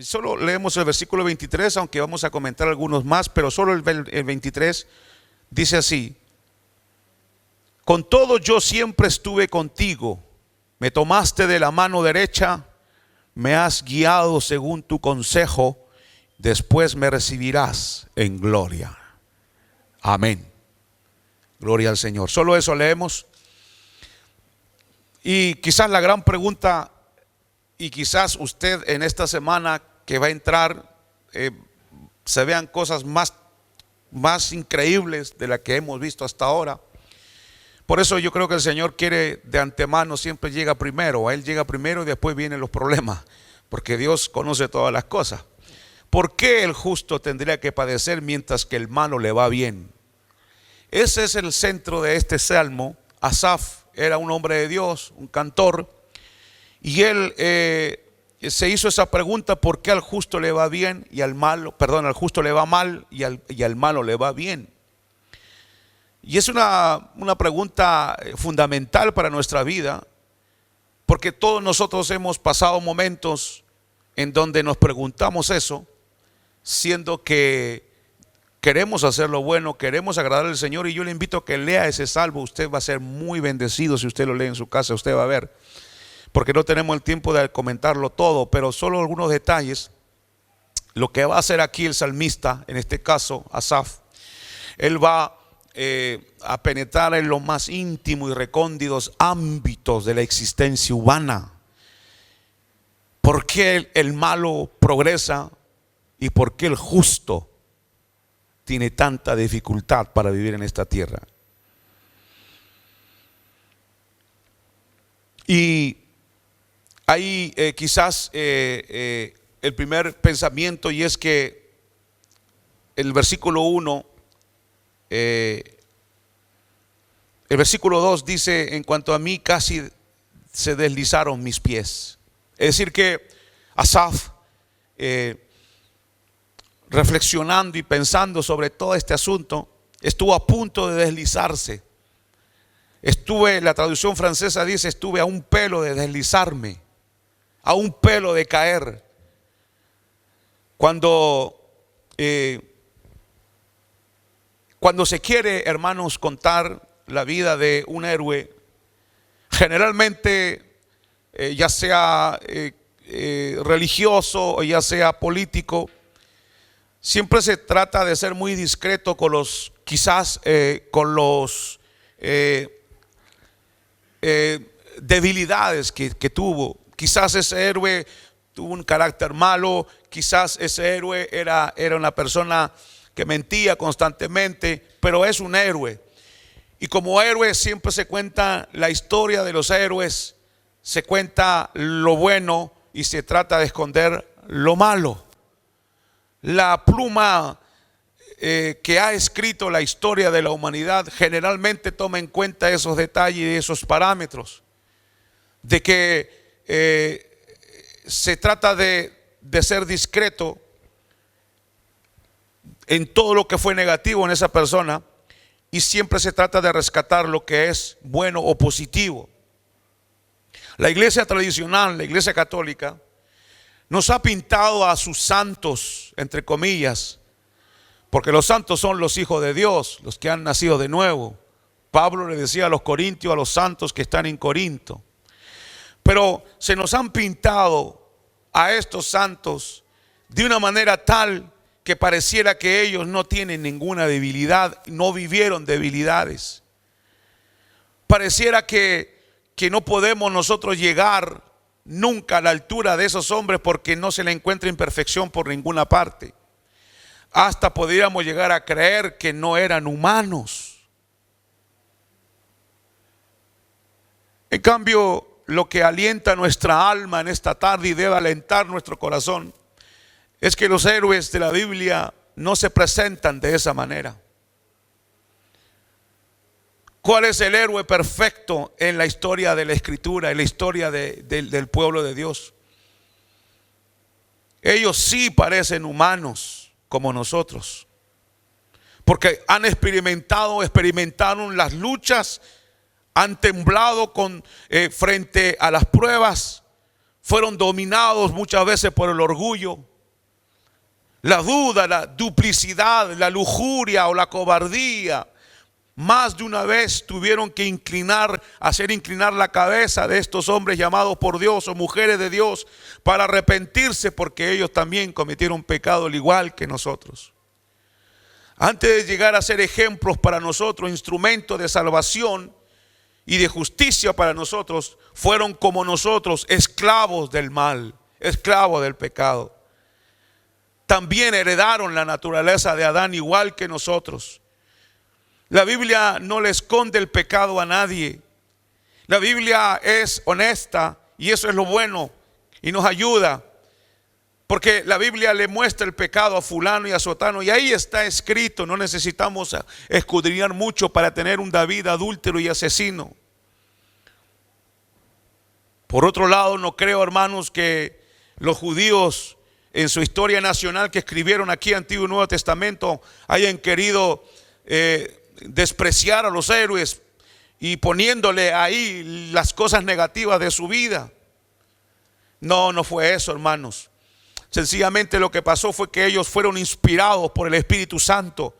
Solo leemos el versículo 23, aunque vamos a comentar algunos más, pero solo el 23 dice así: con todo yo siempre estuve contigo, me tomaste de la mano derecha, me has guiado según tu consejo, después me recibirás en gloria. Amén. Gloria al Señor. Solo eso leemos. Y quizás la gran pregunta, y quizás usted en esta semana que va a entrar se vean cosas más increíbles de las que hemos visto hasta ahora. Por eso yo creo que el Señor quiere de antemano, siempre llega primero. A Él llega primero y después vienen los problemas, porque Dios conoce todas las cosas. ¿Por qué el justo tendría que padecer mientras que el malo le va bien? Ese es el centro de este salmo. Asaf era un hombre de Dios, un cantor, y él se hizo esa pregunta: ¿por qué al justo le va bien y al malo, al justo le va mal y al malo le va bien? Y es una pregunta fundamental para nuestra vida, porque todos nosotros hemos pasado momentos en donde nos preguntamos eso, siendo que queremos hacer lo bueno, queremos agradar al Señor. Y yo le invito a que lea ese salmo. Usted va a ser muy bendecido si usted lo lee en su casa. Usted va a ver, porque no tenemos el tiempo de comentarlo todo, pero solo algunos detalles. Lo que va a hacer aquí el salmista, en este caso Asaf, él va a penetrar en los más íntimos y recónditos ámbitos de la existencia humana. ¿Por qué el malo progresa y por qué el justo tiene tanta dificultad para vivir en esta tierra? Y ahí quizás el primer pensamiento, y es que el versículo 1, el versículo 2 dice: en cuanto a mí casi se deslizaron mis pies. Es decir que Asaf, reflexionando y pensando sobre todo este asunto, estuvo a punto de deslizarse. La traducción francesa dice: estuve a un pelo de deslizarme, a un pelo de caer. Cuando se quiere, hermanos, contar la vida de un héroe, generalmente ya sea religioso o ya sea político, siempre se trata de ser muy discreto con los debilidades que tuvo. Quizás ese héroe tuvo un carácter malo, quizás ese héroe era una persona que mentía constantemente, pero es un héroe. Y como héroe siempre se cuenta la historia de los héroes, se cuenta lo bueno y se trata de esconder lo malo. La pluma que ha escrito la historia de la humanidad generalmente toma en cuenta esos detalles y esos parámetros, de que se trata de ser discreto en todo lo que fue negativo en esa persona, y siempre se trata de rescatar lo que es bueno o positivo. La iglesia tradicional, la iglesia católica, nos ha pintado a sus santos, entre comillas, porque los santos son los hijos de Dios, los que han nacido de nuevo. Pablo le decía a los corintios, a los santos que están en Corinto. Pero se nos han pintado a estos santos de una manera tal que pareciera que ellos no tienen ninguna debilidad, no vivieron debilidades. Pareciera que no podemos nosotros llegar nunca a la altura de esos hombres, porque no se le encuentra imperfección por ninguna parte. Hasta podríamos llegar a creer que no eran humanos. En cambio, lo que alienta nuestra alma en esta tarde y debe alentar nuestro corazón es que los héroes de la Biblia no se presentan de esa manera. ¿Cuál es el héroe perfecto en la historia de la Escritura, en la historia del pueblo de Dios? Ellos sí parecen humanos como nosotros, porque experimentaron las luchas, han temblado frente a las pruebas, fueron dominados muchas veces por el orgullo, la duda, la duplicidad, la lujuria o la cobardía. Más de una vez tuvieron que hacer inclinar la cabeza de estos hombres llamados por Dios o mujeres de Dios para arrepentirse, porque ellos también cometieron pecado al igual que nosotros. Antes de llegar a ser ejemplos para nosotros, instrumentos de salvación y de justicia para nosotros, fueron como nosotros, esclavos del mal, esclavos del pecado. También heredaron la naturaleza de Adán igual que nosotros. La Biblia no le esconde el pecado a nadie. La Biblia es honesta y eso es lo bueno y nos ayuda, porque la Biblia le muestra el pecado a fulano y a sotano y ahí está escrito. No necesitamos escudriñar mucho para tener un David adúltero y asesino. Por otro lado, no creo, hermanos, que los judíos en su historia nacional que escribieron aquí Antiguo y Nuevo Testamento hayan querido despreciar a los héroes y poniéndole ahí las cosas negativas de su vida. No, no fue eso, hermanos. Sencillamente lo que pasó fue que ellos fueron inspirados por el Espíritu Santo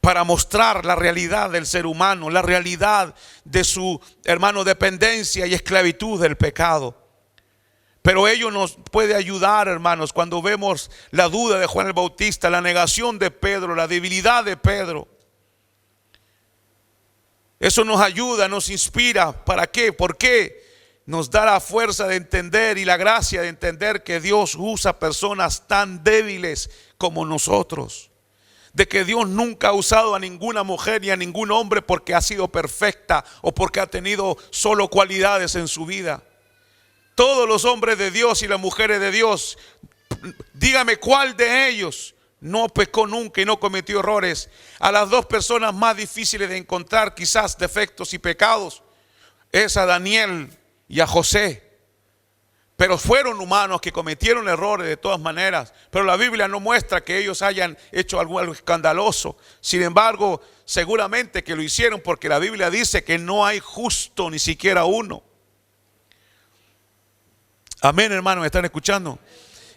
para mostrar la realidad del ser humano, la realidad de su, hermano, dependencia y esclavitud del pecado. Pero ello nos puede ayudar, hermanos, cuando vemos la duda de Juan el Bautista, la negación de Pedro, la debilidad de Pedro. Eso nos ayuda, nos inspira. ¿Para qué? ¿Por qué? Nos da la fuerza de entender y la gracia de entender que Dios usa personas tan débiles como nosotros. De que Dios nunca ha usado a ninguna mujer ni a ningún hombre porque ha sido perfecta o porque ha tenido solo cualidades en su vida. Todos los hombres de Dios y las mujeres de Dios, dígame cuál de ellos no pecó nunca y no cometió errores. A las dos personas más difíciles de encontrar quizás defectos y pecados es a Daniel y a José. Pero fueron humanos que cometieron errores de todas maneras. Pero la Biblia no muestra que ellos hayan hecho algo escandaloso. Sin embargo, seguramente que lo hicieron, porque la Biblia dice que no hay justo ni siquiera uno. Amén, hermano, ¿me están escuchando?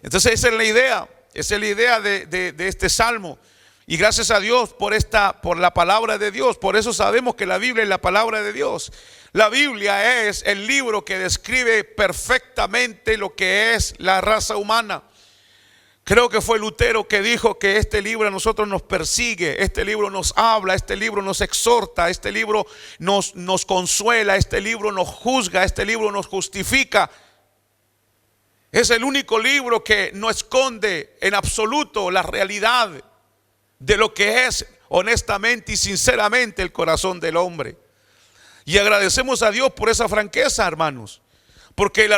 Entonces esa es la idea. Esa es la idea de este salmo. Y gracias a Dios por la palabra de Dios. Por eso sabemos que la Biblia es la palabra de Dios. La Biblia es el libro que describe perfectamente lo que es la raza humana. Creo que fue Lutero que dijo que este libro a nosotros nos persigue, este libro nos habla, este libro nos exhorta, este libro nos consuela, este libro nos juzga, este libro nos justifica. Es el único libro que no esconde en absoluto la realidad de lo que es honestamente y sinceramente el corazón del hombre. Y agradecemos a Dios por esa franqueza, hermanos, porque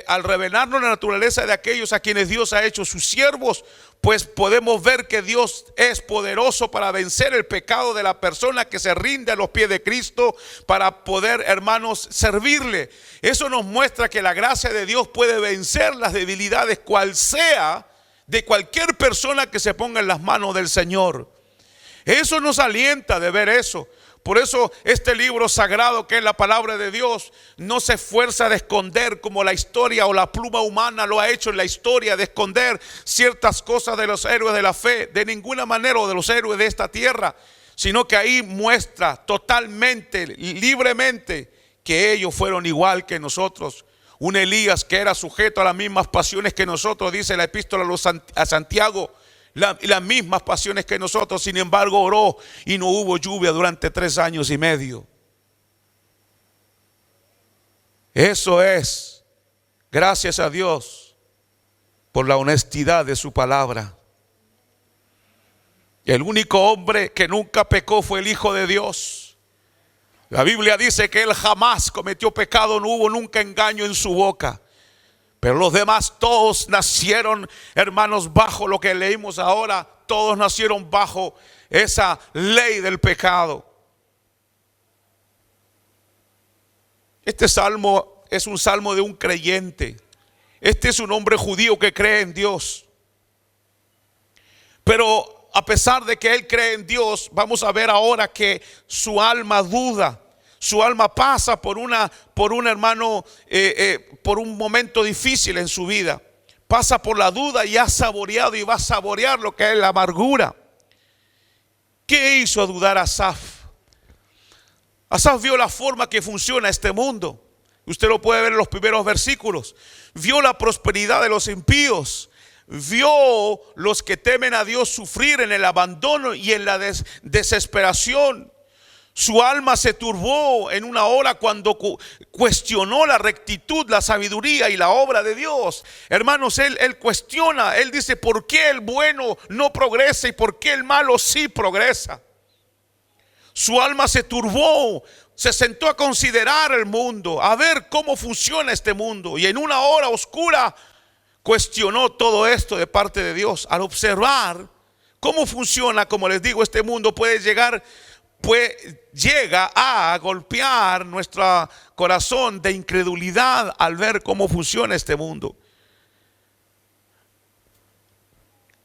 al revelarnos la naturaleza de aquellos a quienes Dios ha hecho sus siervos, pues podemos ver que Dios es poderoso para vencer el pecado de la persona que se rinde a los pies de Cristo para poder, hermanos, servirle. Eso nos muestra que la gracia de Dios puede vencer las debilidades, cual sea, de cualquier persona que se ponga en las manos del Señor. Eso nos alienta de ver eso. Por eso este libro sagrado que es la palabra de Dios no se esfuerza de esconder como la historia o la pluma humana lo ha hecho en la historia, de esconder ciertas cosas de los héroes de la fe, de ninguna manera, o de los héroes de esta tierra, sino que ahí muestra totalmente, libremente, que ellos fueron igual que nosotros. Un Elías que era sujeto a las mismas pasiones que nosotros, dice la epístola a Santiago, las mismas pasiones que nosotros. Sin embargo oró y no hubo lluvia durante 3 años y medio. Eso es gracias a Dios por la honestidad de su palabra. El único hombre que nunca pecó fue el Hijo de Dios. La Biblia dice que él jamás cometió pecado, no hubo nunca engaño en su boca. Pero los demás todos nacieron, hermanos, bajo lo que leímos ahora. Todos nacieron bajo esa ley del pecado. Este salmo es un salmo de un creyente. Este es un hombre judío que cree en Dios. Pero a pesar de que él cree en Dios, vamos a ver ahora que su alma duda. Su alma pasa por un hermano, por un momento difícil en su vida. Pasa por la duda y ha saboreado y va a saborear lo que es la amargura. ¿Qué hizo dudar a Asaf? Asaf vio la forma que funciona este mundo. Usted lo puede ver en los primeros versículos. Vio la prosperidad de los impíos. Vio los que temen a Dios sufrir en el abandono y en la desesperación. Su alma se turbó en una hora cuando cuestionó la rectitud, la sabiduría y la obra de Dios. Hermanos, él cuestiona, él dice: ¿por qué el bueno no progresa y por qué el malo sí progresa? Su alma se turbó, se sentó a considerar el mundo, a ver cómo funciona este mundo, y en una hora oscura cuestionó todo esto de parte de Dios. Al observar cómo funciona, como les digo, este mundo llega a golpear nuestro corazón de incredulidad al ver cómo funciona este mundo.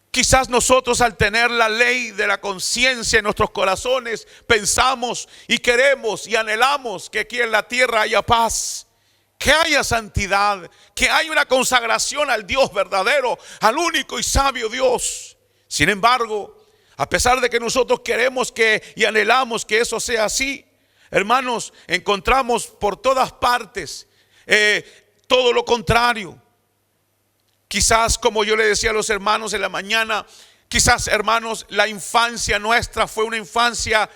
Quizás nosotros, al tener la ley de la conciencia en nuestros corazones, pensamos y queremos y anhelamos que aquí en la tierra haya paz, que haya santidad, que haya una consagración al Dios verdadero, al único y sabio Dios. Sin embargo, a pesar de que nosotros queremos y anhelamos que eso sea así, hermanos, encontramos por todas partes todo lo contrario. Quizás, como yo le decía a los hermanos en la mañana, quizás, hermanos, la infancia nuestra fue una infancia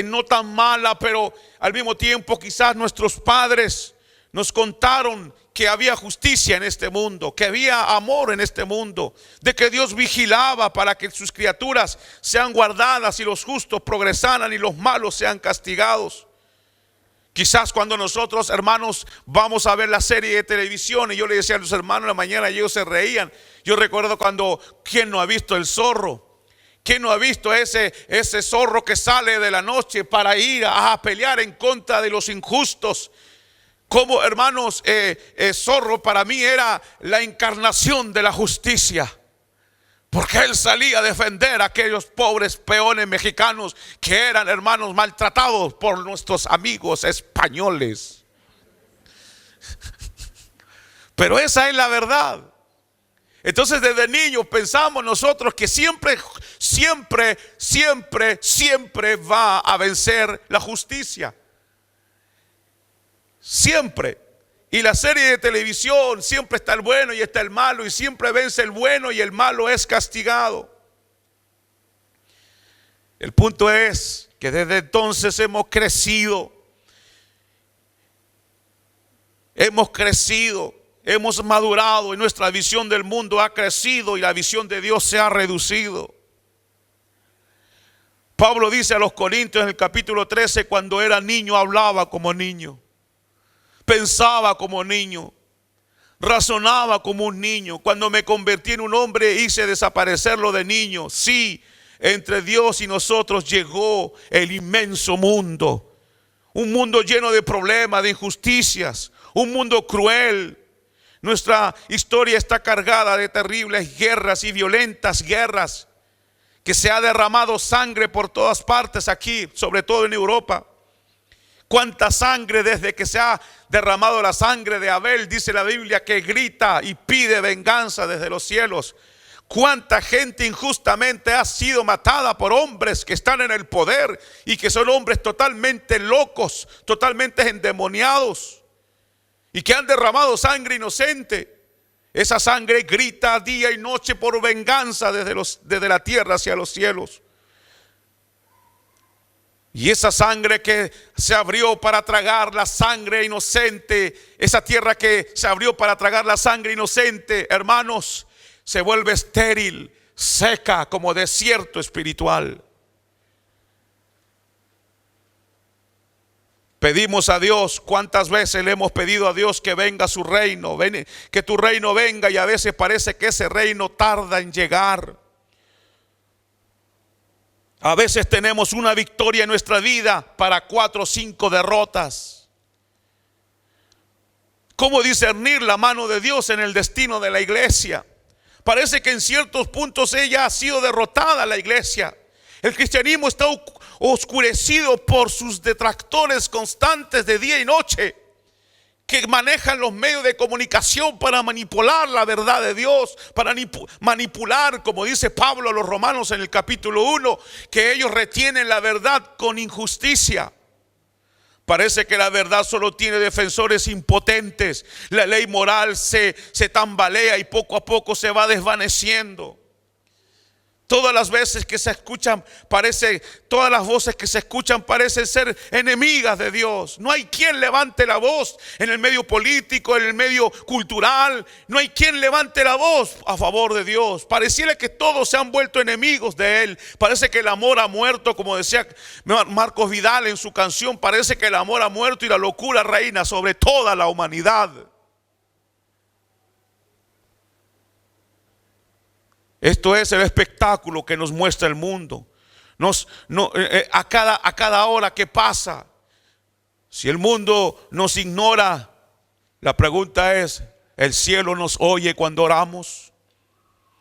no tan mala, pero al mismo tiempo quizás nuestros padres nos contaron que había justicia en este mundo, que había amor en este mundo, de que Dios vigilaba para que sus criaturas sean guardadas y los justos progresaran y los malos sean castigados. Quizás cuando nosotros, hermanos, vamos a ver la serie de televisión, y yo le decía a los hermanos en la mañana y ellos se reían. Yo recuerdo cuando, ¿quién no ha visto El Zorro? ¿Quién no ha visto ese zorro que sale de la noche para ir a pelear en contra de los injustos? Como, hermanos, Zorro para mí era la encarnación de la justicia, porque él salía a defender a aquellos pobres peones mexicanos que eran, hermanos, maltratados por nuestros amigos españoles. Pero esa es la verdad. Entonces, desde niños pensamos nosotros que siempre va a vencer la justicia. Siempre. Y la serie de televisión, siempre está el bueno y está el malo, y siempre vence el bueno y el malo es castigado. El punto es que desde entonces hemos crecido, hemos madurado, y nuestra visión del mundo ha crecido y la visión de Dios se ha reducido. Pablo dice a los Corintios en el capítulo 13: cuando era niño hablaba como niño, pensaba como niño, razonaba como un niño. Cuando me convertí en un hombre, hice desaparecer lo de niño. Sí, entre Dios y nosotros llegó el inmenso mundo, un mundo lleno de problemas, de injusticias, un mundo cruel. Nuestra historia está cargada de terribles guerras y violentas guerras, que se ha derramado sangre por todas partes aquí, sobre todo en Europa. Cuánta sangre, desde que se ha derramado la sangre de Abel, dice la Biblia, que grita y pide venganza desde los cielos. Cuánta gente injustamente ha sido matada por hombres que están en el poder y que son hombres totalmente locos, totalmente endemoniados, y que han derramado sangre inocente. Esa sangre grita día y noche por venganza desde la tierra hacia los cielos. Y esa sangre que se abrió para tragar la sangre inocente, esa tierra que se abrió para tragar la sangre inocente, hermanos, se vuelve estéril, seca, como desierto espiritual. Pedimos a Dios, ¿cuántas veces le hemos pedido a Dios que venga su reino? Que tu reino venga, y a veces parece que ese reino tarda en llegar. A veces tenemos una victoria en nuestra vida para 4 o 5 derrotas. ¿Cómo discernir la mano de Dios en el destino de la iglesia? Parece que en ciertos puntos ella ha sido derrotada, la iglesia. El cristianismo está oscurecido por sus detractores constantes de día y noche, que manejan los medios de comunicación para manipular la verdad de Dios, para manipular, como dice Pablo a los romanos en el capítulo 1, que ellos retienen la verdad con injusticia. Parece que la verdad solo tiene defensores impotentes. La ley moral se tambalea y poco a poco se va desvaneciendo. Todas las veces que se escuchan, todas las voces que se escuchan parecen ser enemigas de Dios. No hay quien levante la voz en el medio político, en el medio cultural. No hay quien levante la voz a favor de Dios. Pareciera que todos se han vuelto enemigos de Él. Parece que el amor ha muerto, como decía Marcos Vidal en su canción. Parece que el amor ha muerto y la locura reina sobre toda la humanidad. Esto es el espectáculo que nos muestra el mundo. A cada hora que pasa, si el mundo nos ignora, la pregunta es: ¿el cielo nos oye cuando oramos?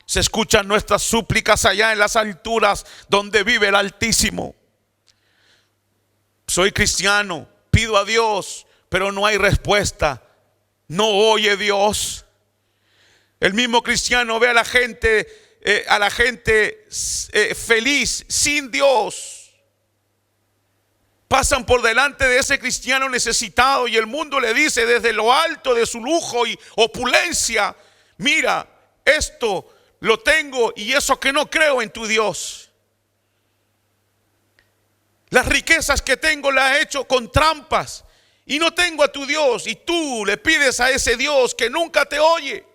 ¿Se escuchan nuestras súplicas allá en las alturas donde vive el Altísimo? Soy cristiano, pido a Dios, pero no hay respuesta. ¿No oye Dios? El mismo cristiano ve a la gente feliz sin Dios. Pasan por delante de ese cristiano necesitado y el mundo le dice desde lo alto de su lujo y opulencia: mira, esto lo tengo y eso que no creo en tu Dios. Las riquezas que tengo las he hecho con trampas y no tengo a tu Dios, y tú le pides a ese Dios que nunca te oye.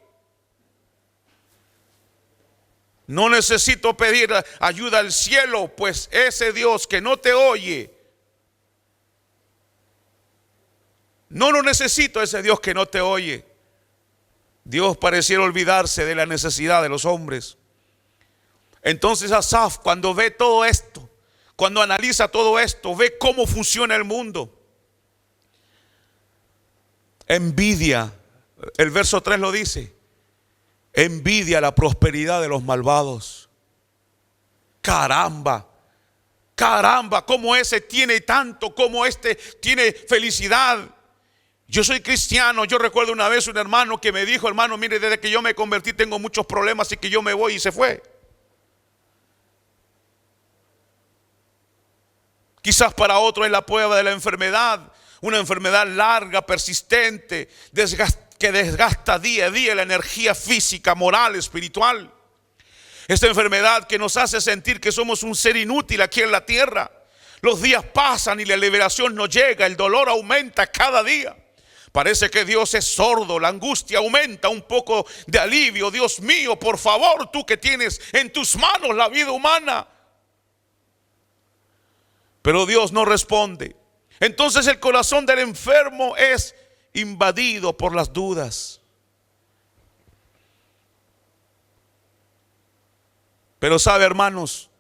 No necesito pedir ayuda al cielo, pues ese Dios que no te oye, no lo necesito, ese Dios que no te oye. Dios pareciera olvidarse de la necesidad de los hombres. Entonces Asaf, cuando ve todo esto, cuando analiza todo esto, ve cómo funciona el mundo, envidia. El verso 3 lo dice: envidia la prosperidad de los malvados. Caramba, cómo ese tiene tanto, cómo este tiene felicidad. Yo soy cristiano. Yo recuerdo una vez un hermano que me dijo: hermano, mire, desde que yo me convertí tengo muchos problemas y que yo me voy, y se fue. Quizás para otro es la prueba de la enfermedad, una enfermedad larga, persistente, que desgasta día a día la energía física, moral, espiritual. Esta enfermedad que nos hace sentir que somos un ser inútil aquí en la tierra. Los días pasan y la liberación no llega, el dolor aumenta cada día. Parece que Dios es sordo, la angustia aumenta, un poco de alivio. Dios mío, por favor, tú que tienes en tus manos la vida humana. Pero Dios no responde. Entonces el corazón del enfermo es invadido por las dudas. Pero sabe, hermanos,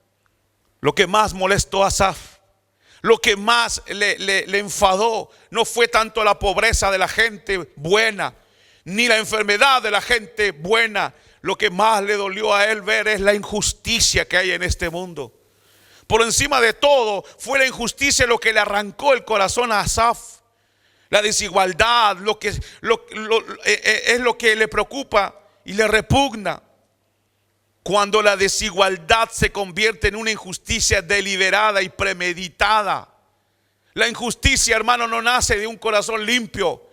lo que más molestó a Asaf, lo que más le enfadó, no fue tanto la pobreza de la gente buena, ni la enfermedad de la gente buena. Lo que más le dolió a él ver es la injusticia que hay en este mundo. Por encima de todo fue la injusticia lo que le arrancó el corazón a Asaf. La desigualdad, es lo que le preocupa y le repugna. Cuando la desigualdad se convierte en una injusticia deliberada y premeditada. La injusticia, hermano, no nace de un corazón limpio.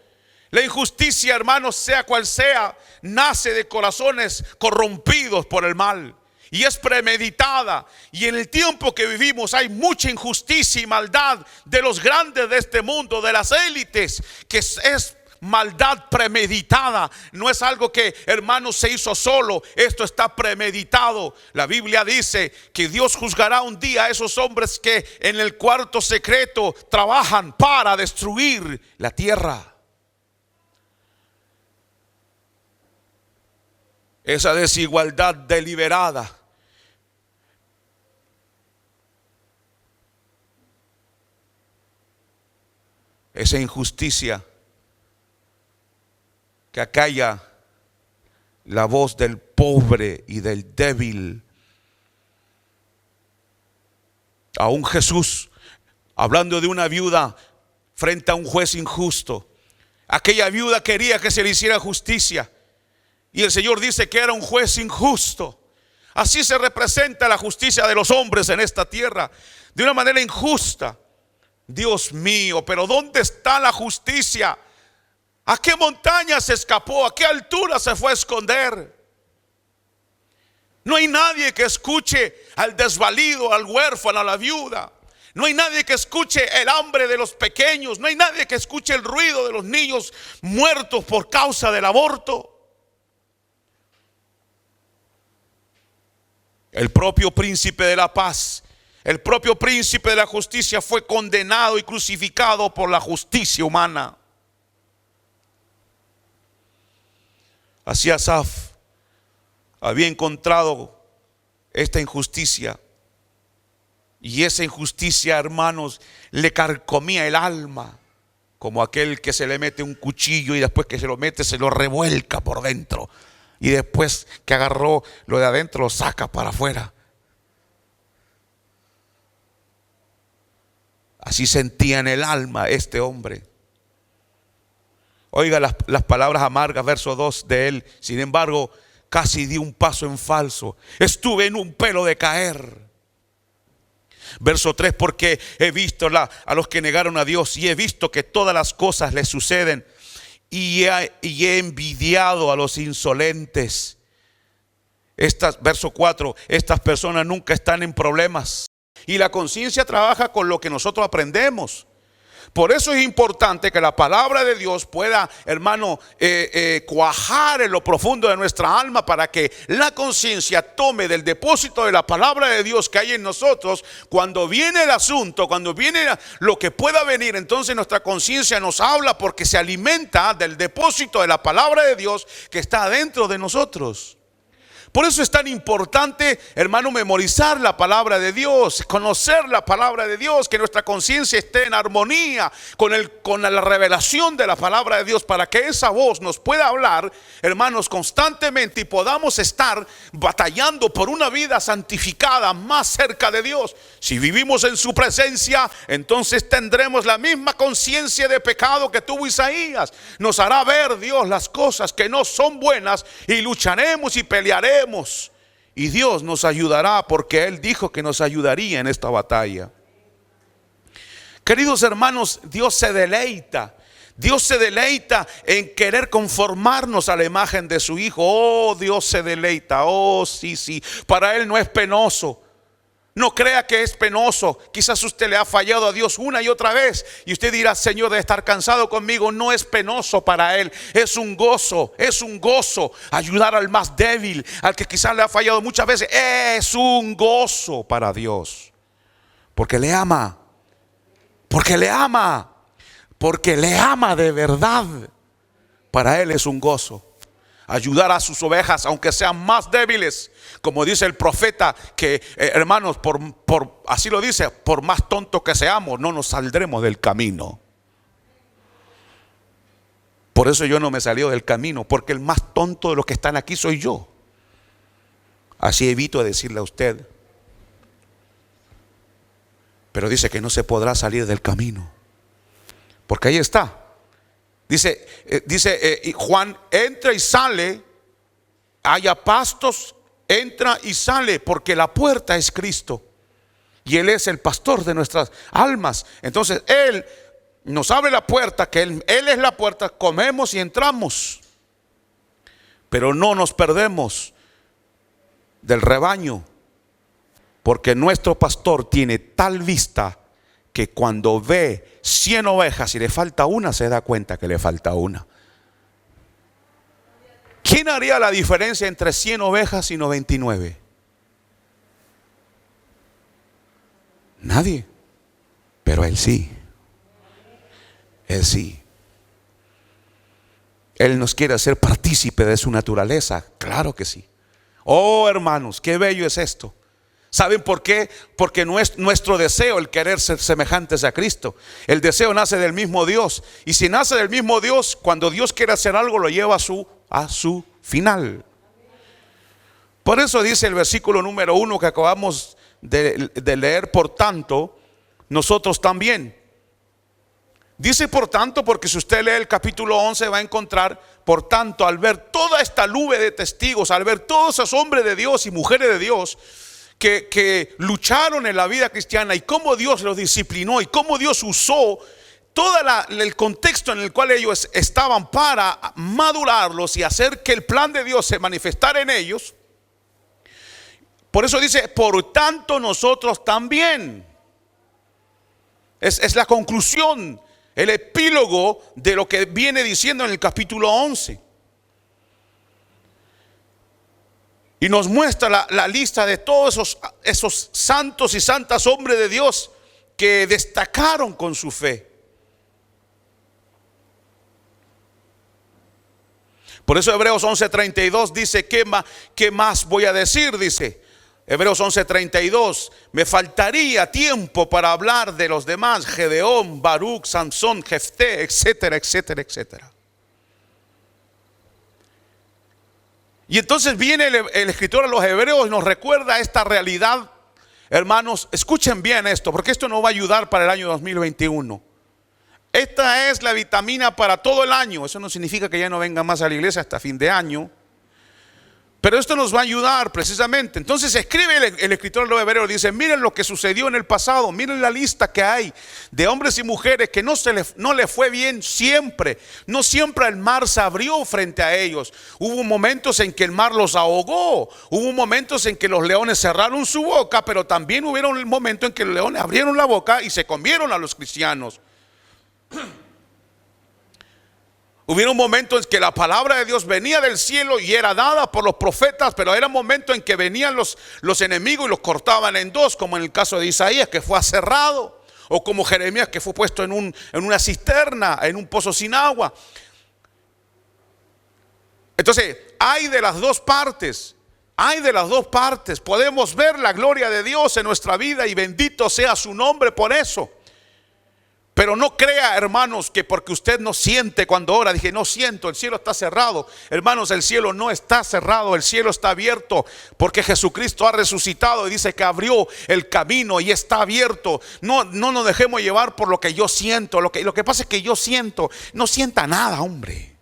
La injusticia, hermano, sea cual sea, nace de corazones corrompidos por el mal. Y es premeditada. Y en el tiempo que vivimos hay mucha injusticia y maldad de los grandes de este mundo, de las élites, que es maldad premeditada. No es algo que, hermanos, se hizo solo. Esto está premeditado. La Biblia dice que Dios juzgará un día a esos hombres que en el cuarto secreto trabajan para destruir la tierra. Esa desigualdad deliberada, esa injusticia que acalla la voz del pobre y del débil, a un Jesús hablando de una viuda frente a un juez injusto. Aquella viuda quería que se le hiciera justicia y el Señor dice que era un juez injusto. Así se representa la justicia de los hombres en esta tierra, de una manera injusta. Dios mío, pero ¿dónde está la justicia? ¿A qué montaña se escapó? ¿A qué altura se fue a esconder? No hay nadie que escuche al desvalido, al huérfano, a la viuda. No hay nadie que escuche el hambre de los pequeños. No hay nadie que escuche el ruido de los niños muertos por causa del aborto. El propio príncipe de la paz, el propio príncipe de la justicia fue condenado y crucificado por la justicia humana. Así Asaf había encontrado esta injusticia. Y esa injusticia, hermanos, le carcomía el alma, como aquel que se le mete un cuchillo y después que se lo mete se lo revuelca por dentro. Y después que agarró lo de adentro lo saca para afuera. Así sentía en el alma este hombre. Oiga las palabras amargas, verso 2 de él. Sin embargo, casi di un paso en falso. Estuve en un pelo de caer. Verso 3, porque he visto a los que negaron a Dios y he visto que todas las cosas les suceden y he envidiado a los insolentes. Verso 4, estas personas nunca están en problemas y la conciencia trabaja con lo que nosotros aprendemos. Por eso es importante que la palabra de Dios pueda, hermano, cuajar en lo profundo de nuestra alma para que la conciencia tome del depósito de la palabra de Dios que hay en nosotros. Cuando viene el asunto, cuando viene lo que pueda venir, entonces nuestra conciencia nos habla porque se alimenta del depósito de la palabra de Dios que está dentro de nosotros. Por eso es tan importante, hermano, memorizar la palabra de Dios, conocer la palabra de Dios, que nuestra conciencia esté en armonía con la revelación de la palabra de Dios, para que esa voz nos pueda hablar, hermanos, constantemente y podamos estar batallando por una vida santificada más cerca de Dios. Si vivimos en su presencia, entonces tendremos la misma conciencia de pecado que tuvo Isaías. Nos hará ver Dios las cosas que no son buenas y lucharemos y pelearemos. Y Dios nos ayudará porque Él dijo que nos ayudaría en esta batalla. Queridos hermanos, Dios se deleita en querer conformarnos a la imagen de su Hijo. Oh, Dios se deleita. Oh, sí, para Él no es penoso. No crea que es penoso. Quizás usted le ha fallado a Dios una y otra vez y usted dirá: Señor, de estar cansado conmigo. No es penoso para Él, es un gozo ayudar al más débil, al que quizás le ha fallado muchas veces. Es un gozo para Dios, porque le ama, porque le ama de verdad. Para Él es un gozo ayudar a sus ovejas, aunque sean más débiles. Como dice el profeta, que hermanos, así lo dice, por más tontos que seamos, no nos saldremos del camino. Por eso yo no me salí del camino, porque el más tonto de los que están aquí soy yo. Así evito decirle a usted. Pero dice que no se podrá salir del camino, porque ahí está. Dice Juan, entra y sale, haya pastos, entra y sale, porque la puerta es Cristo y Él es el pastor de nuestras almas. Entonces Él nos abre la puerta, que Él es la puerta, comemos y entramos, pero no nos perdemos del rebaño, porque nuestro pastor tiene tal vista que cuando ve 100 ovejas y le falta una, se da cuenta que le falta una. ¿Quién haría la diferencia entre 100 ovejas y 99? Nadie. Pero Él sí. Él sí. Él nos quiere hacer partícipe de su naturaleza. Claro que sí. Oh, hermanos, qué bello es esto. ¿Saben por qué? Porque nuestro deseo, el querer ser semejantes a Cristo, el deseo nace del mismo Dios. Y si nace del mismo Dios, cuando Dios quiere hacer algo, lo lleva a su final. Por eso dice el versículo número 1 que acabamos de leer por tanto, nosotros también. Dice por tanto porque si usted lee el capítulo 11 va a encontrar, por tanto, al ver toda esta nube de testigos, al ver todos esos hombres de Dios y mujeres de Dios que lucharon en la vida cristiana y cómo Dios los disciplinó y cómo Dios usó todo el contexto en el cual ellos estaban para madurarlos y hacer que el plan de Dios se manifestara en ellos. Por eso dice, por tanto nosotros también. Es la conclusión, el epílogo de lo que viene diciendo en el capítulo 11. Y nos muestra la lista de todos esos santos y santas hombres de Dios que destacaron con su fe. Por eso Hebreos 11:32 dice, ¿qué más voy a decir? Dice Hebreos 11:32, me faltaría tiempo para hablar de los demás, Gedeón, Baruch, Sansón, Jefté, etcétera, etcétera, etcétera. Y entonces viene el escritor a los Hebreos y nos recuerda esta realidad. Hermanos, escuchen bien esto, porque esto nos va a ayudar para el año 2021. Esta es la vitamina para todo el año. Eso no significa que ya no venga más a la iglesia hasta fin de año, pero esto nos va a ayudar precisamente. Entonces escribe el escritor de los Hebreos, dice, miren lo que sucedió en el pasado, miren la lista que hay de hombres y mujeres que no le fue bien siempre. No siempre el mar se abrió frente a ellos. Hubo momentos en que el mar los ahogó, hubo momentos en que los leones cerraron su boca, pero también hubieron momentos en que los leones abrieron la boca y se comieron a los cristianos. Hubieron momentos en que la palabra de Dios venía del cielo y era dada por los profetas, pero era momentos en que venían los enemigos y los cortaban en dos, como en el caso de Isaías, que fue aserrado, o como Jeremías, que fue puesto en una cisterna, en un pozo sin agua. Entonces, hay de las dos partes. Hay de las dos partes. Podemos ver la gloria de Dios en nuestra vida y bendito sea su nombre por eso. Pero no crea, hermanos, que porque usted no siente cuando ora, dije, no siento, el cielo está cerrado. Hermanos, el cielo no está cerrado, el cielo está abierto, porque Jesucristo ha resucitado y dice que abrió el camino y está abierto. No nos dejemos llevar por lo que yo siento. Lo que pasa es que yo siento, no sienta nada, hombre.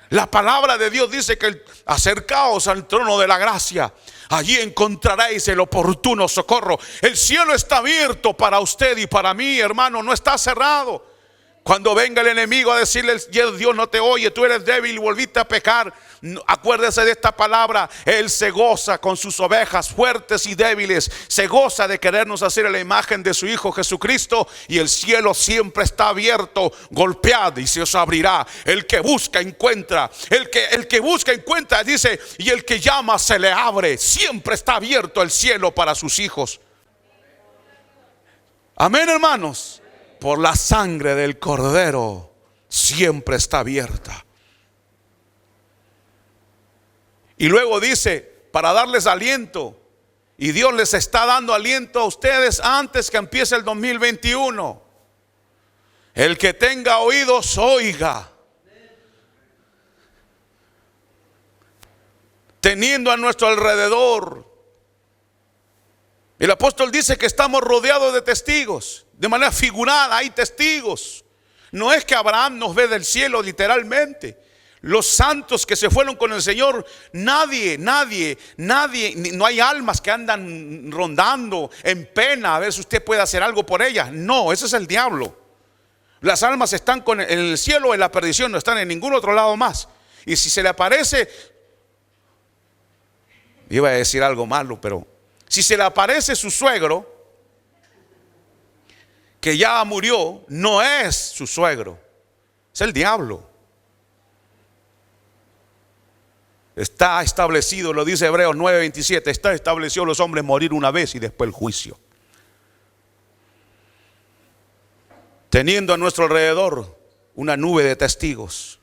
La palabra de Dios dice que acercaos al trono de la gracia, allí encontraréis el oportuno socorro. El cielo está abierto para usted y para mí, hermano, no está cerrado. Cuando venga el enemigo a decirle, Dios no te oye, tú eres débil y volviste a pecar, acuérdese de esta palabra, Él se goza con sus ovejas fuertes y débiles, se goza de querernos hacer a la imagen de su Hijo Jesucristo, y el cielo siempre está abierto. Golpead y se os abrirá. El que busca encuentra, el que busca encuentra, dice, y el que llama se le abre. Siempre está abierto el cielo para sus hijos. Amén, hermanos. Por la sangre del Cordero siempre está abierta. Y luego dice, para darles aliento, y Dios les está dando aliento a ustedes antes que empiece el 2021. El que tenga oídos, oiga. Teniendo a nuestro alrededor, el apóstol dice que estamos rodeados de testigos. De manera figurada hay testigos. No es que Abraham nos ve del cielo literalmente. Los santos que se fueron con el Señor, nadie, no hay almas que andan rondando en pena a ver si usted puede hacer algo por ellas. No, ese es el diablo. Las almas están en el cielo, en la perdición, no están en ningún otro lado más. Y si se le aparece, iba a decir algo malo, pero si se le aparece su suegro, que ya murió, no es su suegro, es el diablo. Está establecido, lo dice Hebreos 9:27, está establecido los hombres morir una vez y después el juicio. Teniendo a nuestro alrededor una nube de testigos.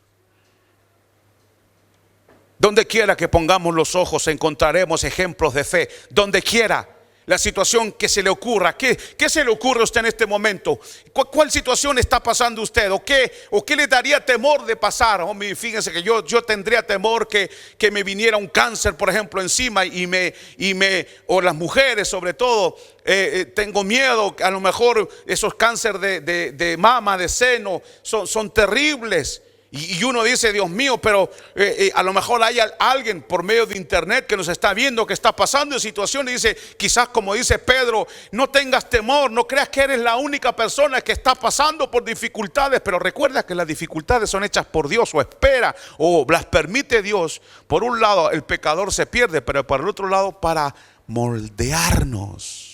Donde quiera que pongamos los ojos encontraremos ejemplos de fe. Donde quiera. la situación que se le ocurra. ¿Qué se le ocurre a usted en este momento? ¿Cuál situación está pasando usted? ¿O qué le daría temor de pasar? Oh, fíjense que yo tendría temor que me viniera un cáncer, por ejemplo, encima o las mujeres sobre todo. Tengo miedo, a lo mejor esos cánceres de mama, de seno, son terribles. Y uno dice, Dios mío, pero a lo mejor hay alguien por medio de internet que nos está viendo, que está pasando en situaciones, y dice, quizás como dice Pedro, no tengas temor, no creas que eres la única persona que está pasando por dificultades, pero recuerda que las dificultades son hechas por Dios, o espera, o las permite Dios. Por un lado el pecador se pierde, pero por el otro lado para moldearnos.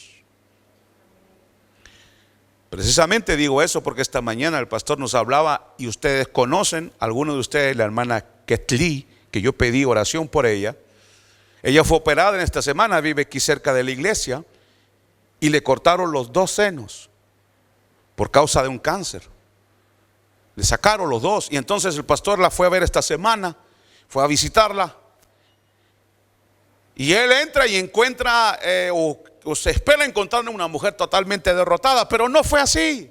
Precisamente digo eso porque esta mañana el pastor nos hablaba, y ustedes conocen, algunos de ustedes, la hermana Ketli, que yo pedí oración por ella. Ella fue operada en esta semana, vive aquí cerca de la iglesia, y le cortaron los 2 senos por causa de un cáncer. Le sacaron los 2, y entonces el pastor la fue a ver esta semana, fue a visitarla, y él entra y encuentra o se espera encontrar una mujer totalmente derrotada, pero no fue así.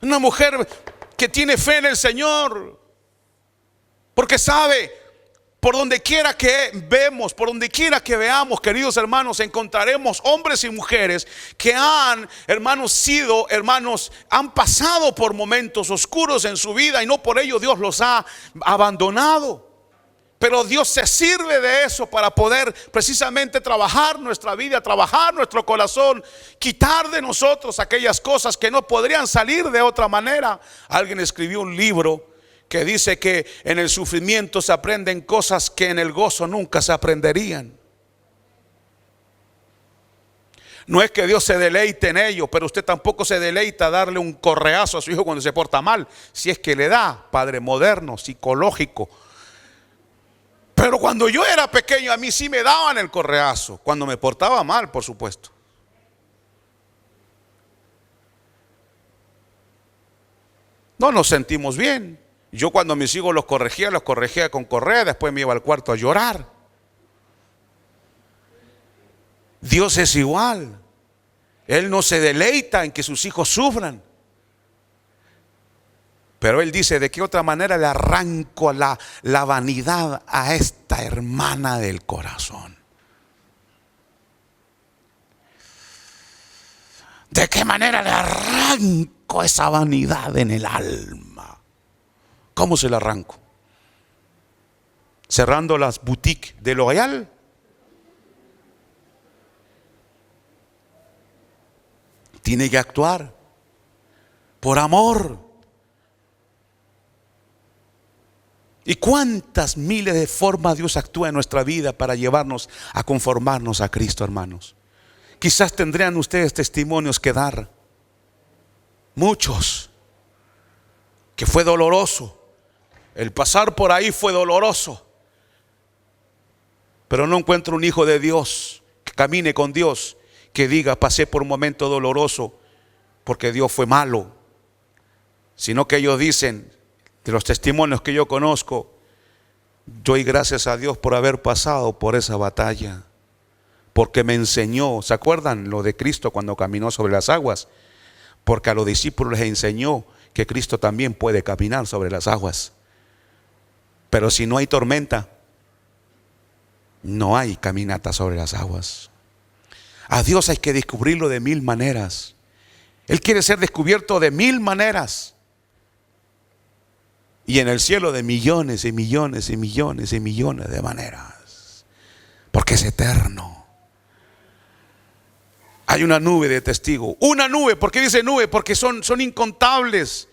Una mujer que tiene fe en el Señor, porque sabe, por donde quiera que vemos, por donde quiera que veamos, queridos hermanos, encontraremos hombres y mujeres que han pasado por momentos oscuros en su vida, y no por ello Dios los ha abandonado. Pero Dios se sirve de eso para poder precisamente trabajar nuestra vida, trabajar nuestro corazón, quitar de nosotros aquellas cosas que no podrían salir de otra manera. Alguien escribió un libro que dice que en el sufrimiento se aprenden cosas que en el gozo nunca se aprenderían. No es que Dios se deleite en ello, pero usted tampoco se deleita darle un correazo a su hijo cuando se porta mal, si es que le da, padre moderno, psicológico. Pero cuando yo era pequeño a mí sí me daban el correazo, cuando me portaba mal, por supuesto. No nos sentimos bien. Yo cuando a mis hijos los corregía con correa, después me iba al cuarto a llorar. Dios es igual. Él no se deleita en que sus hijos sufran. Pero Él dice, ¿de qué otra manera le arranco la vanidad a esta hermana del corazón? ¿De qué manera le arranco esa vanidad en el alma? ¿Cómo se la arranco? ¿Cerrando las boutiques de L'Oréal? Tiene que actuar por amor. ¿Y cuántas miles de formas Dios actúa en nuestra vida para llevarnos a conformarnos a Cristo, hermanos? Quizás tendrían ustedes testimonios que dar. Muchos. Que fue doloroso. El pasar por ahí fue doloroso. Pero no encuentro un hijo de Dios que camine con Dios, que diga, pasé por un momento doloroso porque Dios fue malo. Sino que ellos dicen, de los testimonios que yo conozco, doy gracias a Dios por haber pasado por esa batalla, porque me enseñó. ¿Se acuerdan lo de Cristo cuando caminó sobre las aguas? Porque a los discípulos les enseñó que Cristo también puede caminar sobre las aguas. Pero si no hay tormenta, no hay caminata sobre las aguas. A Dios hay que descubrirlo de 1000 maneras. Él quiere ser descubierto de 1000 maneras. Y en el cielo de millones y millones y millones y millones de maneras. Porque es eterno. Hay una nube de testigos. Una nube. ¿Por qué dice nube? Porque son incontables.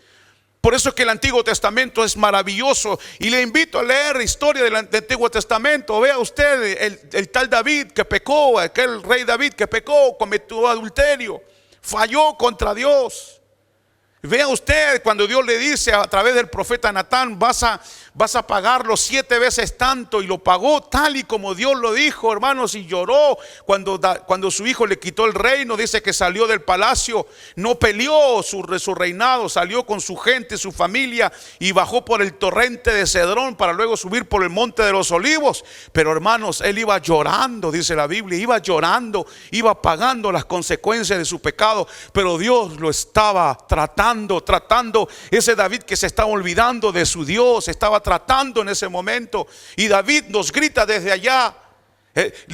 Por eso es que el Antiguo Testamento es maravilloso. Y le invito a leer la historia del Antiguo Testamento. Vea usted el tal David que pecó. Aquel rey David que pecó, cometió adulterio. Falló contra Dios. Vea usted cuando Dios le dice a través del profeta Natán, vas a pagarlo 7 veces tanto, y lo pagó tal y como Dios lo dijo, hermanos, y lloró cuando su hijo le quitó el reino. Dice que salió del palacio, no peleó su reinado, salió con su gente, su familia, y bajó por el torrente de Cedrón para luego subir por el monte de los Olivos. Pero hermanos, él iba llorando, dice la Biblia, iba llorando, iba pagando las consecuencias de su pecado, pero Dios lo estaba tratando. Ese David que se estaba olvidando de su Dios, estaba tratando en ese momento. Y David nos grita desde allá,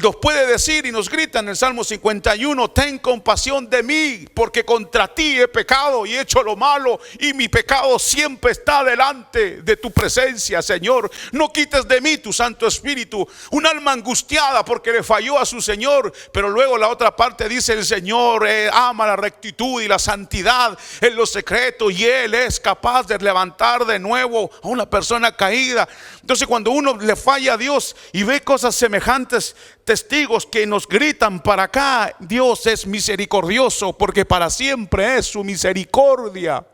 nos puede decir y nos grita en el Salmo 51: ten compasión de mí, porque contra ti he pecado y he hecho lo malo, y mi pecado siempre está delante de tu presencia, Señor. No quites de mí tu Santo Espíritu. Un alma angustiada porque le falló a su Señor. Pero luego la otra parte dice: el Señor ama la rectitud y la santidad en lo secreto, y Él es capaz de levantar de nuevo a una persona caída. Entonces, cuando uno le falla a Dios y ve cosas semejantes, testigos que nos gritan para acá: Dios es misericordioso, porque para siempre es su misericordia.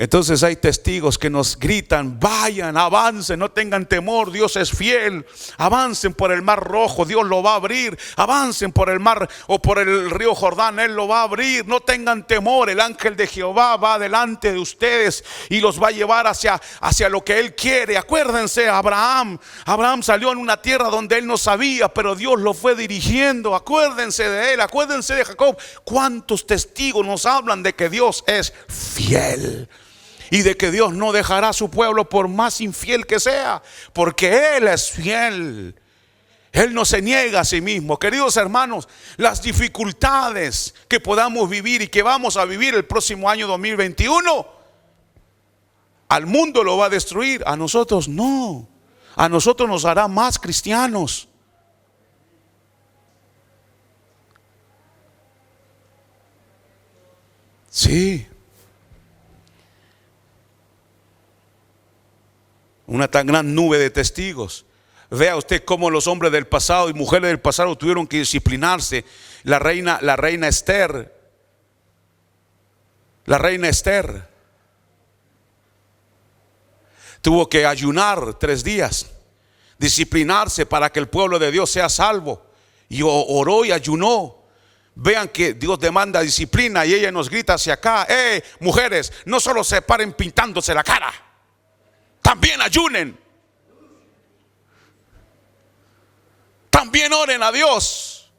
Entonces hay testigos que nos gritan: vayan, avancen, no tengan temor, Dios es fiel. Avancen por el mar Rojo, Dios lo va a abrir. Avancen por el mar o por el río Jordán, Él lo va a abrir. No tengan temor, el ángel de Jehová va delante de ustedes y los va a llevar hacia lo que Él quiere. Acuérdense, Abraham salió en una tierra donde él no sabía, pero Dios lo fue dirigiendo. Acuérdense de él, acuérdense de Jacob. ¿Cuántos testigos nos hablan de que Dios es fiel? Y de que Dios no dejará a su pueblo por más infiel que sea, porque Él es fiel. Él no se niega a sí mismo. Queridos hermanos, las dificultades que podamos vivir y que vamos a vivir el próximo año 2021, al mundo lo va a destruir, a nosotros no. A nosotros nos hará más cristianos. Sí. Una tan gran nube de testigos. Vea usted cómo los hombres del pasado y mujeres del pasado tuvieron que disciplinarse. La reina Esther tuvo que ayunar 3 días, disciplinarse para que el pueblo de Dios sea salvo, y oró y ayunó. Vean que Dios demanda disciplina, y ella nos grita hacia acá: mujeres, no solo se paren pintándose la cara, también ayunen, también oren a Dios.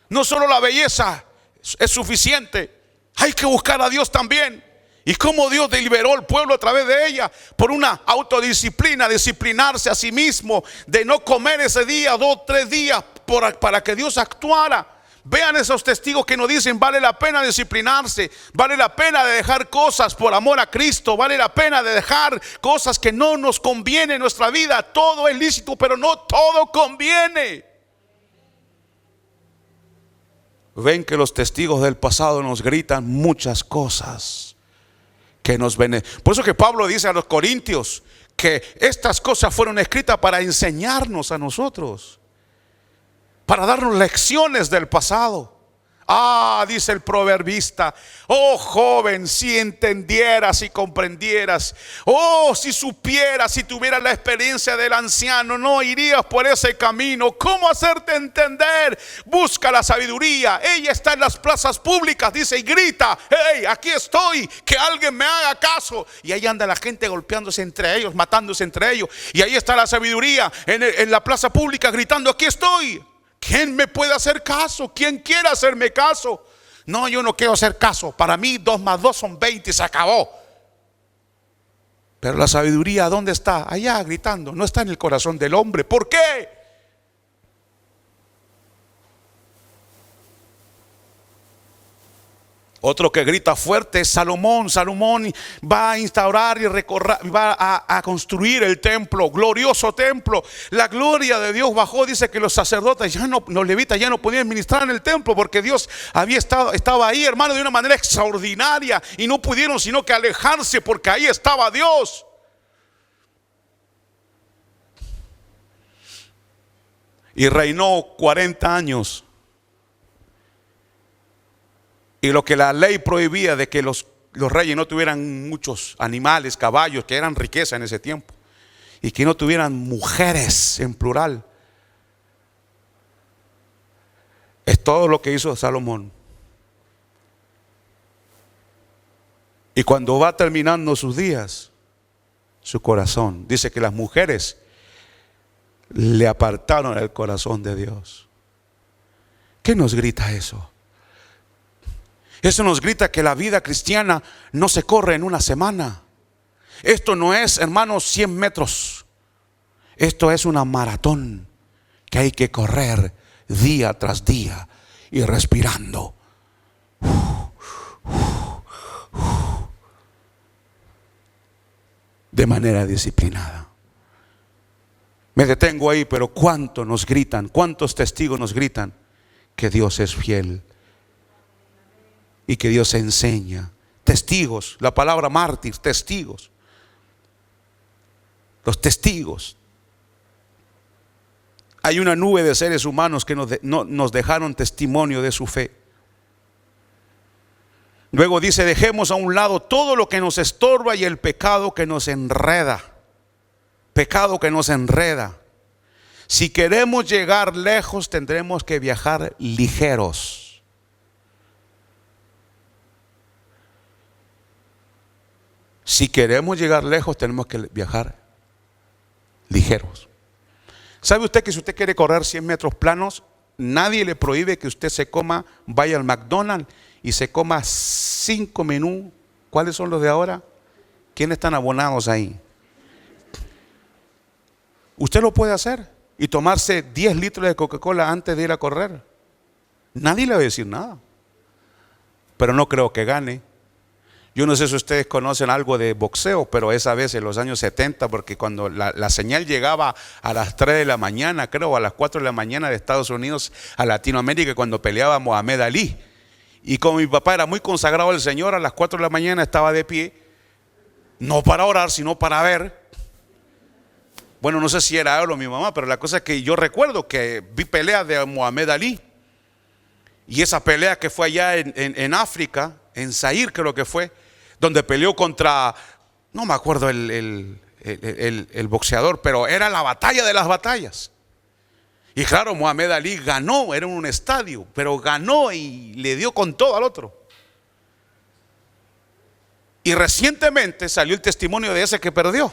No solo la belleza es suficiente, hay que buscar a Dios también. Y cómo Dios liberó al pueblo a través de ella, por una autodisciplina, disciplinarse a sí mismo, de no comer ese día, 2 o 3 días, para que Dios actuara. Vean esos testigos que nos dicen: vale la pena disciplinarse, vale la pena de dejar cosas por amor a Cristo, vale la pena de dejar cosas que no nos conviene en nuestra vida. Todo es lícito, pero no todo conviene. Ven que los testigos del pasado nos gritan muchas cosas que nos ven. Por eso que Pablo dice a los corintios que estas cosas fueron escritas para enseñarnos a nosotros, para darnos lecciones del pasado. Dice el proverbista: oh joven, si entendieras y comprendieras, si supieras, si tuvieras la experiencia del anciano, no irías por ese camino. ¿Cómo hacerte entender? Busca la sabiduría, ella está en las plazas públicas, dice, y grita: hey, aquí estoy, que alguien me haga caso. Y ahí anda la gente golpeándose entre ellos, matándose entre ellos, y ahí está la sabiduría en la plaza pública gritando: aquí estoy. ¿Quién me puede hacer caso? ¿Quién quiere hacerme caso? No, yo no quiero hacer caso. Para mí 2 más 2 son 20 y se acabó. Pero la sabiduría, ¿dónde está? Allá gritando. No está en el corazón del hombre. ¿Por qué? Otro que grita fuerte es Salomón. Salomón va a instaurar y va a construir el templo, glorioso templo. La gloria de Dios bajó. Dice que los sacerdotes, los levitas ya no podían ministrar en el templo, porque Dios estaba ahí, hermano, de una manera extraordinaria, y no pudieron sino que alejarse, porque ahí estaba Dios. Y reinó 40 años. Y lo que la ley prohibía de que los reyes no tuvieran muchos animales, caballos, que eran riqueza en ese tiempo, y que no tuvieran mujeres en plural, es todo lo que hizo Salomón. Y cuando va terminando sus días, su corazón, dice que las mujeres le apartaron el corazón de Dios. ¿Qué nos grita eso? Eso nos grita que la vida cristiana no se corre en una semana. Esto no es, hermanos, 100 metros. Esto es una maratón que hay que correr día tras día y respirando. De manera disciplinada. Me detengo ahí, pero ¿cuánto nos gritan? ¿Cuántos testigos nos gritan que Dios es fiel y que Dios enseña? Testigos, la palabra mártir, testigos. Los testigos. Hay una nube de seres humanos que nos dejaron testimonio de su fe. Luego dice, dejemos a un lado todo lo que nos estorba y el pecado que nos enreda. Pecado que nos enreda. Si queremos llegar lejos, tendremos que viajar ligeros. Si queremos llegar lejos, tenemos que viajar ligeros. ¿Sabe usted que si usted quiere correr 100 metros planos, nadie le prohíbe que usted vaya al McDonald's y se coma 5 menús? ¿Cuáles son los de ahora? ¿Quiénes están abonados ahí? Usted lo puede hacer y tomarse 10 litros de Coca-Cola antes de ir a correr. Nadie le va a decir nada. Pero no creo que gane. Yo no sé si ustedes conocen algo de boxeo, pero esa vez en los años 70, porque cuando la señal llegaba a las 3 de la mañana, creo, a las 4 de la mañana de Estados Unidos a Latinoamérica, cuando peleaba Mohamed Ali. Y como mi papá era muy consagrado al Señor, a las 4 de la mañana estaba de pie, no para orar, sino para ver. Bueno, no sé si era él o mi mamá, pero la cosa es que yo recuerdo que vi peleas de Mohamed Ali. Y esa pelea que fue allá en África, en Zaire creo que fue, donde peleó contra, no me acuerdo el boxeador, pero era la batalla de las batallas. Y claro, Mohamed Ali ganó, era en un estadio, pero ganó y le dio con todo al otro. Y recientemente salió el testimonio de ese que perdió.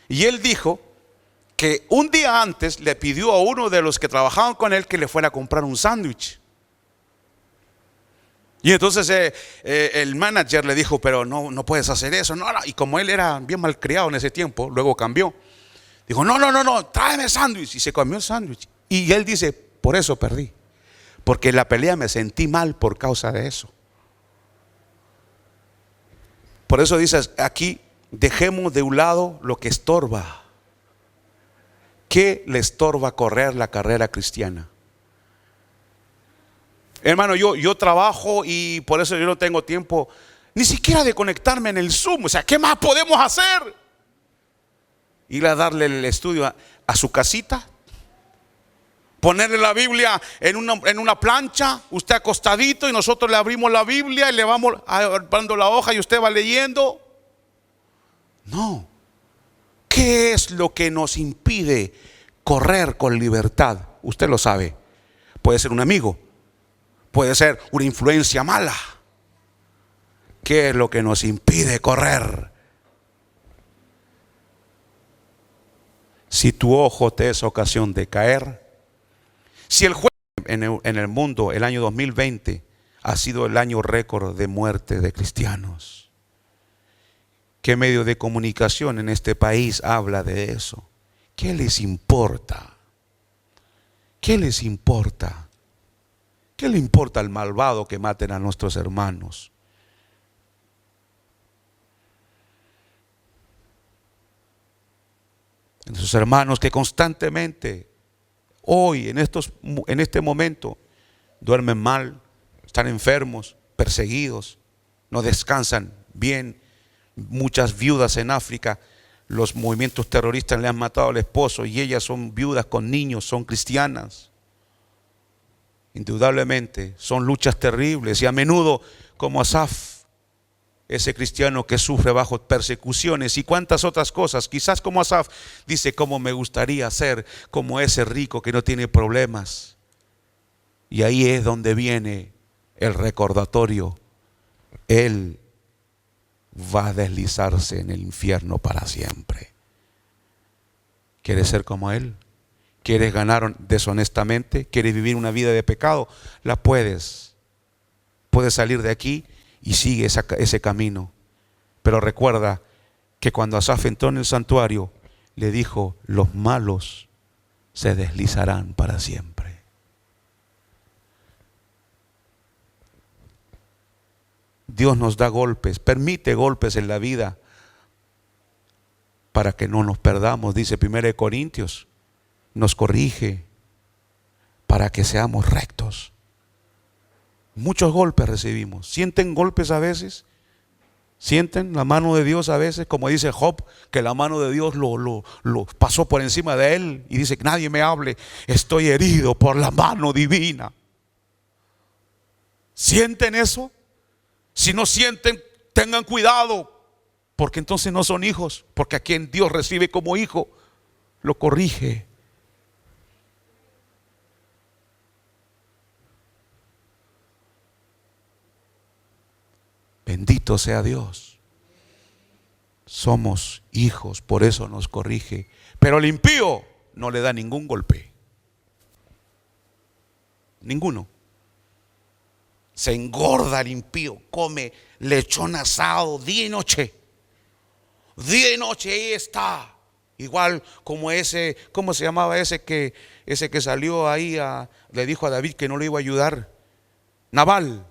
Y él dijo que un día antes le pidió a uno de los que trabajaban con él que le fuera a comprar un sándwich. Y entonces el manager le dijo, pero no puedes hacer eso. No. Y como él era bien malcriado en ese tiempo, luego cambió. Dijo, no, tráeme sándwich. Y se comió el sándwich. Y él dice, por eso perdí. Porque en la pelea me sentí mal por causa de eso. Por eso dices aquí, dejemos de un lado lo que estorba. ¿Qué le estorba correr la carrera cristiana? Hermano, yo trabajo y por eso yo no tengo tiempo ni siquiera de conectarme en el Zoom. O sea, ¿qué más podemos hacer? Ir a darle el estudio a su casita, ponerle la Biblia en una plancha, usted acostadito, y nosotros le abrimos la Biblia y le vamos dando la hoja y usted va leyendo. No. ¿Qué es lo que nos impide correr con libertad? Usted lo sabe. Puede ser un amigo, puede ser una influencia mala. ¿Qué es lo que nos impide correr? Si tu ojo te es ocasión de caer, si el jueves en el mundo, el año 2020 ha sido el año récord de muerte de cristianos, ¿qué medio de comunicación en este país habla de eso? ¿Qué les importa? ¿Qué les importa? ¿Qué le importa al malvado que maten a nuestros hermanos? Nuestros hermanos que constantemente, hoy, en este momento, duermen mal, están enfermos, perseguidos, no descansan bien. Muchas viudas en África, los movimientos terroristas le han matado al esposo y ellas son viudas con niños, son cristianas. Indudablemente son luchas terribles y a menudo como Asaf, ese cristiano que sufre bajo persecuciones y cuantas otras cosas, quizás como Asaf dice: cómo me gustaría ser como ese rico que no tiene problemas. Y ahí es donde viene el recordatorio: él va a deslizarse en el infierno para siempre. ¿Quieres ser como él? ¿Quieres ganar deshonestamente? ¿Quieres vivir una vida de pecado? La puedes. Puedes salir de aquí y sigue ese camino. Pero recuerda que cuando Asaf entró en el santuario, le dijo: los malos se deslizarán para siempre. Dios nos da golpes, permite golpes en la vida para que no nos perdamos. Dice 1 Corintios, nos corrige para que seamos rectos. Muchos golpes recibimos. ¿Sienten golpes a veces? ¿Sienten la mano de Dios a veces? Como dice Job, que la mano de Dios lo pasó por encima de él y dice: nadie me hable, estoy herido por la mano divina. ¿Sienten eso? Si no sienten, tengan cuidado, porque entonces no son hijos, porque a quien Dios recibe como hijo, lo corrige. Bendito sea Dios. Somos hijos, por eso nos corrige. Pero el impío no le da ningún golpe. Ninguno. Se engorda el impío, come lechón asado día y noche. Día y noche ahí está. Igual como ese, ¿cómo se llamaba ese que salió ahí le dijo a David que no le iba a ayudar? Nabal.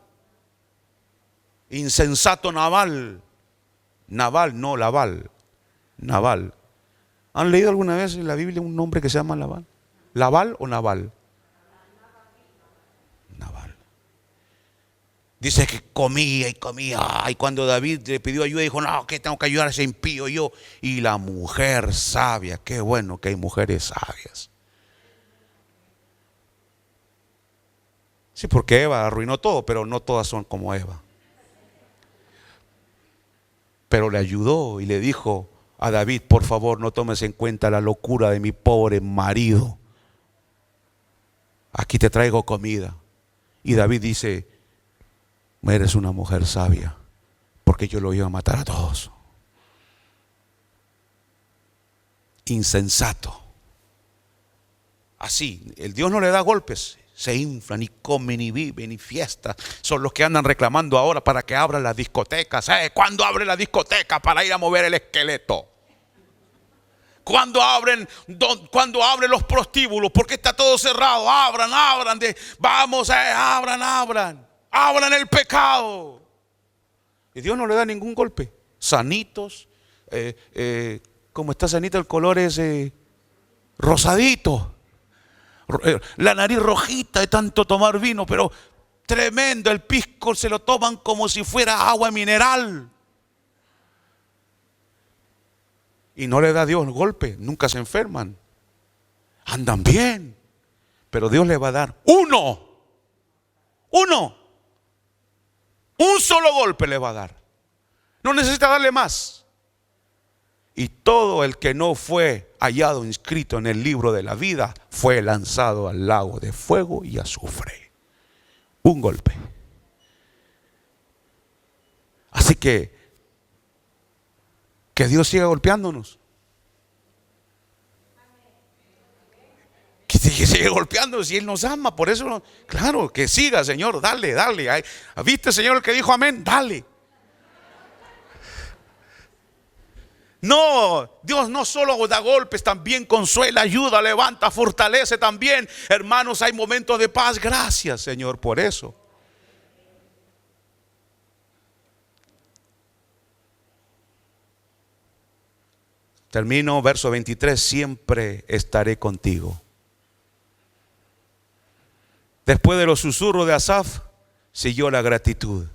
Insensato Nabal. Nabal, no Labal. Nabal. ¿Han leído alguna vez en la Biblia un nombre que se llama Labal? ¿Labal o Nabal? Nabal. Dice que comía y comía. Y cuando David le pidió ayuda, dijo: no, que tengo que ayudar a ese impío yo. Y la mujer sabia, qué bueno que hay mujeres sabias. Sí, porque Eva arruinó todo, pero no todas son como Eva. Pero le ayudó y le dijo a David: por favor, no tomes en cuenta la locura de mi pobre marido. Aquí te traigo comida. Y David dice: eres una mujer sabia, porque yo lo iba a matar a todos. Insensato. Así, el Dios no le da golpes. Se inflan y comen y viven y fiestas. Son los que andan reclamando ahora para que abran las discotecas. ¿Cuándo abre la discoteca para ir a mover el esqueleto? ¿Cuándo abren los prostíbulos? Porque está todo cerrado. Abran. Vamos, abran. Abran el pecado. Y Dios no le da ningún golpe. Sanitos. Como está sanito, el color es rosadito. La nariz rojita de tanto tomar vino, pero tremendo. El pisco se lo toman como si fuera agua mineral. Y no le da Dios golpe, nunca se enferman. Andan bien. Pero Dios le va a dar uno. Un solo golpe le va a dar. No necesita darle más. Y todo el que no fue hallado inscrito en el libro de la vida fue lanzado al lago de fuego y azufre. Un golpe. Así que Dios siga golpeándonos. Que siga golpeándonos y Él nos ama. Por eso, claro, que siga, Señor, dale. ¿Viste, Señor, el que dijo amén? Dale. No, Dios no solo da golpes, también consuela, ayuda, levanta, fortalece también. Hermanos, hay momentos de paz. Gracias, Señor, por eso. Termino, verso 23, siempre estaré contigo. Después de los susurros de Asaf, siguió la gratitud.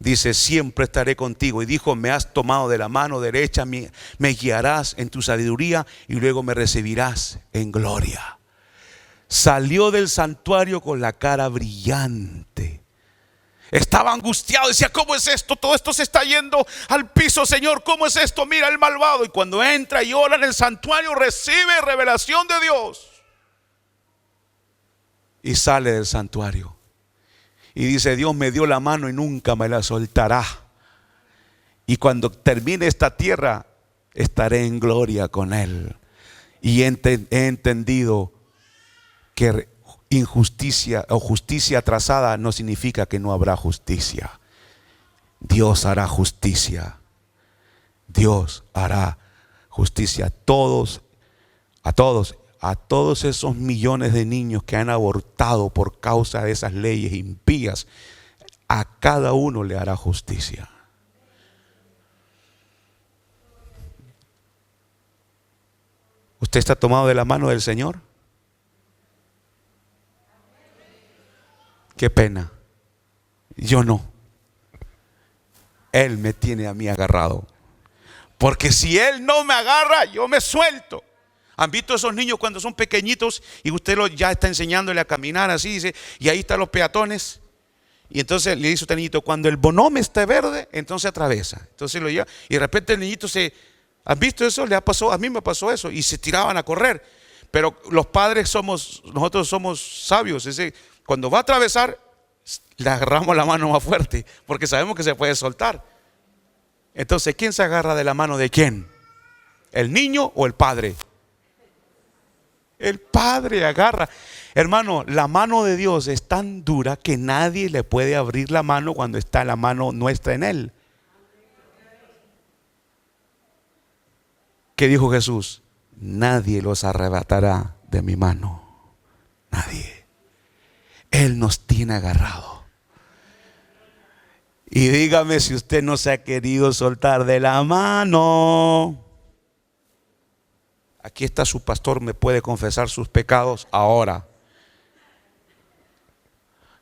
Dice: siempre estaré contigo. Y dijo: me has tomado de la mano derecha, me guiarás en tu sabiduría y luego me recibirás en gloria. salió del santuario con la cara brillante. Estaba angustiado, decía: ¿cómo es esto? Todo esto se está yendo al piso, Señor. ¿Cómo es esto? Mira el malvado. Y cuando entra y ora en el santuario, recibe revelación de Dios. Y sale del santuario y dice: Dios me dio la mano y nunca me la soltará. Y cuando termine esta tierra, estaré en gloria con Él. Y he entendido que injusticia o justicia atrasada no significa que no habrá justicia. Dios hará justicia. Dios hará justicia a todos esos millones de niños que han abortado por causa de esas leyes impías. A cada uno le hará justicia. ¿Usted está tomado de la mano del Señor? Qué pena. Yo no. Él me tiene a mí agarrado. Porque si Él no me agarra, yo me suelto. ¿Han visto esos niños cuando son pequeñitos y usted ya está enseñándole a caminar así, dice, y ahí están los peatones? Y entonces le dice a usted, niñito, cuando el bonome esté verde, entonces atraviesa. Entonces lo lleva y de repente el niñito ¿han visto eso? Le ha pasado, a mí me pasó eso, y se tiraban a correr. Pero los padres nosotros somos sabios. Cuando va a atravesar, le agarramos la mano más fuerte, porque sabemos que se puede soltar. Entonces, ¿quién se agarra de la mano de quién? ¿El niño o el padre? El padre agarra. Hermano, la mano de Dios es tan dura que nadie le puede abrir la mano cuando está la mano nuestra en Él. ¿Qué dijo Jesús? Nadie los arrebatará de mi mano. Nadie. Él nos tiene agarrado. Y dígame si usted no se ha querido soltar de la mano. Aquí está su pastor, me puede confesar sus pecados ahora.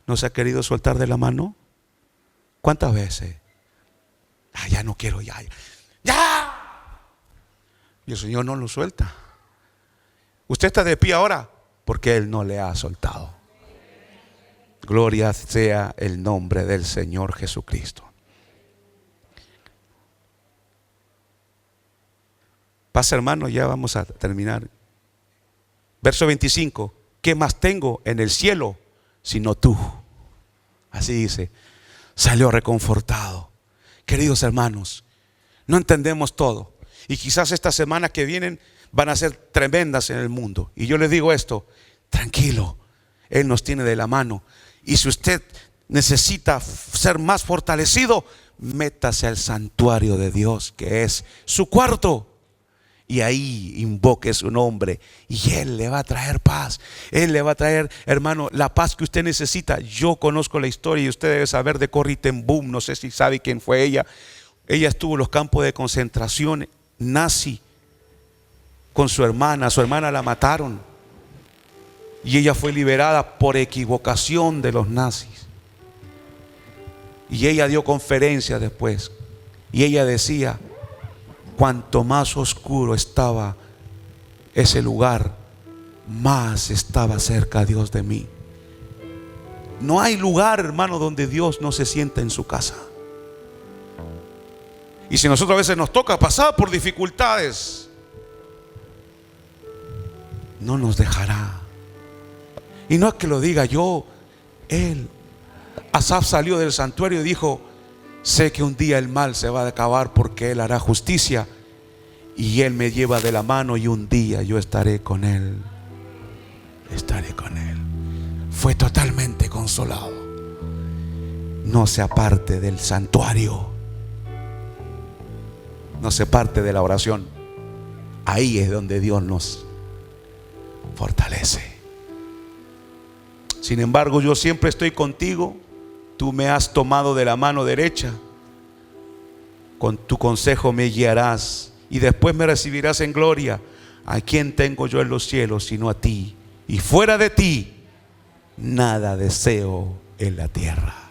¿No se ha querido soltar de la mano? ¿Cuántas veces? Ya no quiero, ya. Y el Señor no lo suelta. Usted está de pie ahora porque Él no le ha soltado. Gloria sea el nombre del Señor Jesucristo. Pasa, hermano, ya vamos a terminar. Verso 25. ¿Qué más tengo en el cielo sino tú? Así dice. Salió reconfortado. Queridos hermanos, no entendemos todo. Y quizás estas semanas que vienen van a ser tremendas en el mundo. Y yo les digo esto: tranquilo, Él nos tiene de la mano. Y si usted necesita ser más fortalecido, métase al santuario de Dios, que es su cuarto. Y ahí invoque su nombre y Él le va a traer paz. Él le va a traer, hermano, la paz que usted necesita. Yo conozco la historia y usted debe saber de Corrie ten Boom. No sé si sabe quién fue ella. Ella estuvo en los campos de concentración nazi con su hermana. Su hermana la mataron y ella fue liberada por equivocación de los nazis. Y ella dio conferencias después y ella decía: cuanto más oscuro estaba ese lugar, más estaba cerca Dios de mí. No hay lugar, hermano, donde Dios no se sienta en su casa. Y si nosotros a veces nos toca pasar por dificultades, no nos dejará. Y no es que lo diga yo. Asaf salió del santuario y dijo: sé que un día el mal se va a acabar porque Él hará justicia. Y Él me lleva de la mano y un día yo estaré con Él. Estaré con Él. Fue totalmente consolado. No se aparte del santuario. No se aparte de la oración. Ahí es donde Dios nos fortalece. Sin embargo, yo siempre estoy contigo. Tú me has tomado de la mano derecha. Con tu consejo me guiarás y después me recibirás en gloria. ¿A quién tengo yo en los cielos sino a ti? Y fuera de ti nada deseo en la tierra.